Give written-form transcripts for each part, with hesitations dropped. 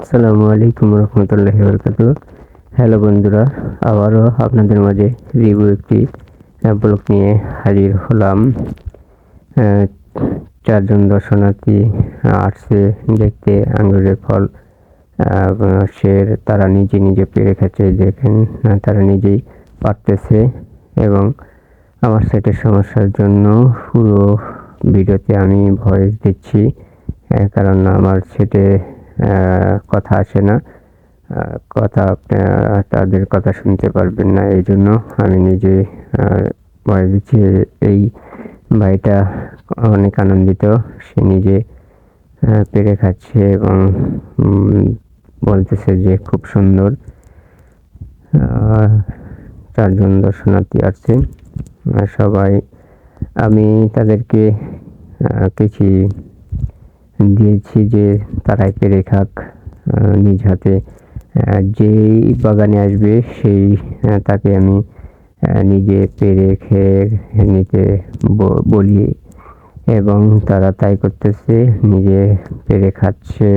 আসসালামু আলাইকুম রহমতুল্লাহি বারাকাতুহু। হ্যালো বন্ধুরা, আবারও আপনাদের মাঝে রিভিউ একটি ব্লগ নিয়ে হাজির হলাম। চারজন দর্শনার্থী আসছে দেখতে আঙ্গুরের ফল। তারা নিজে নিজে পেরে খাচ্ছে, দেখেন তারা নিজেই পারতেছে। এবং আমার সেটের সমস্যার জন্য পুরো ভিডিওতে আমি ভয়েস দিচ্ছি, কারণ আমার সেটে কথা আসে না, তাদের কথা শুনতে পারবেন না, এই জন্য আমি নিজে ভয়েস দিচ্ছি। এই ভাইটা অনেক আনন্দিত, সে নিজে পেরে খাচ্ছে এবং বলতেছে যে খুব সুন্দর। চারজন দর্শনার্থী আসছে সবাই, আমি তাদেরকে কিছু দিয়েছি যে তারাই পেরে খাক নিজ হাতে। যেই বাগানে আসবে সেই তাকে আমি নিজে পেরে খেয়ে নিতে বলি এবং তারা তাই করতেছে, নিজে পেরে খাচ্ছে।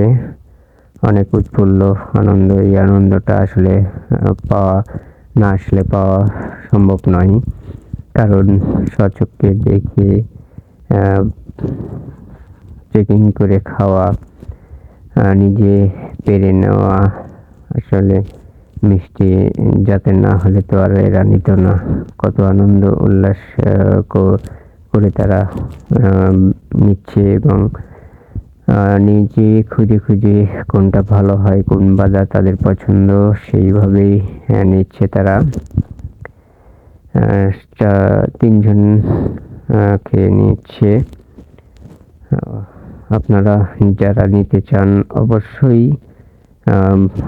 অনেক উৎফুল্ল আনন্দ, এই আনন্দটা আসলে পাওয়া সম্ভব নয়, কারণ স্বচক্ষে দেখে চেকিং করে খাওয়া, নিজে পেরে নেওয়া, আসলে মিষ্টি যাতে না হলে তো আর এরা নিত না। কত আনন্দ উল্লাস করে তারা নিচ্ছে এবং নিজে খুঁজে খুঁজে কোনটা ভালো হয়, কোন বাজার তাদের পছন্দ, সেইভাবেই নিচ্ছে তারা। তিনজন খেয়ে নিচ্ছে। আপনারা যারা নিতে চান অবশ্যই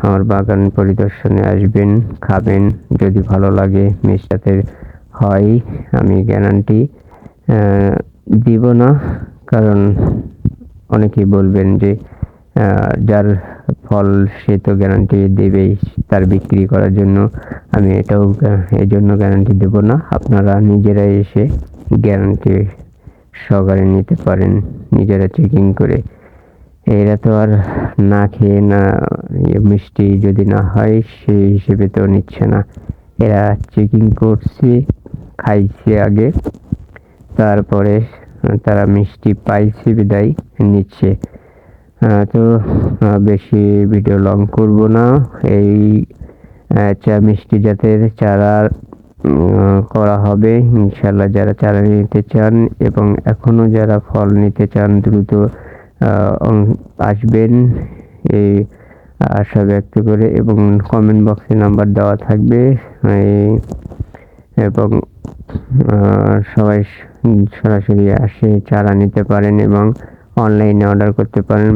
আমার বাগান পরিদর্শনে আসবেন, খাবেন, যদি ভালো লাগে মিষ্টাতে হয়। আমি গ্যারান্টি দিব না, কারণ অনেকেই বলবেন যে যার ফল সে তো গ্যারান্টি দেবেই তার বিক্রি করার জন্য। আমি এটাও এই জন্য গ্যারান্টি দেব না, আপনারা নিজেরাই এসে গ্যারান্টি সহকারে নিতে পারেন, নিজেরা চেকিং করে। এরা তো আর না খেয়ে না, মিষ্টি যদি না হয় সেই হিসেবে তো নিচ্ছে না, এরা চেকিং করছে, খাইছে আগে, তারপরে তারা মিষ্টি পাইছে বিদায় নিচ্ছে। তো বেশি ভিডিও লং করব না। এই মিষ্টি জাতের চারা করা হবে ইনশাল্লাহ। যারা চারা নিতে চান এবং এখনো যারা ফল নিতে চান দ্রুত আসবেন, এই আশা ব্যক্ত করে। এবং কমেন্ট বক্সে নাম্বার দেওয়া থাকবে, এবং সবাই সরাসরি আসে চারা নিতে পারেন এবং অনলাইনে অর্ডার করতে পারেন।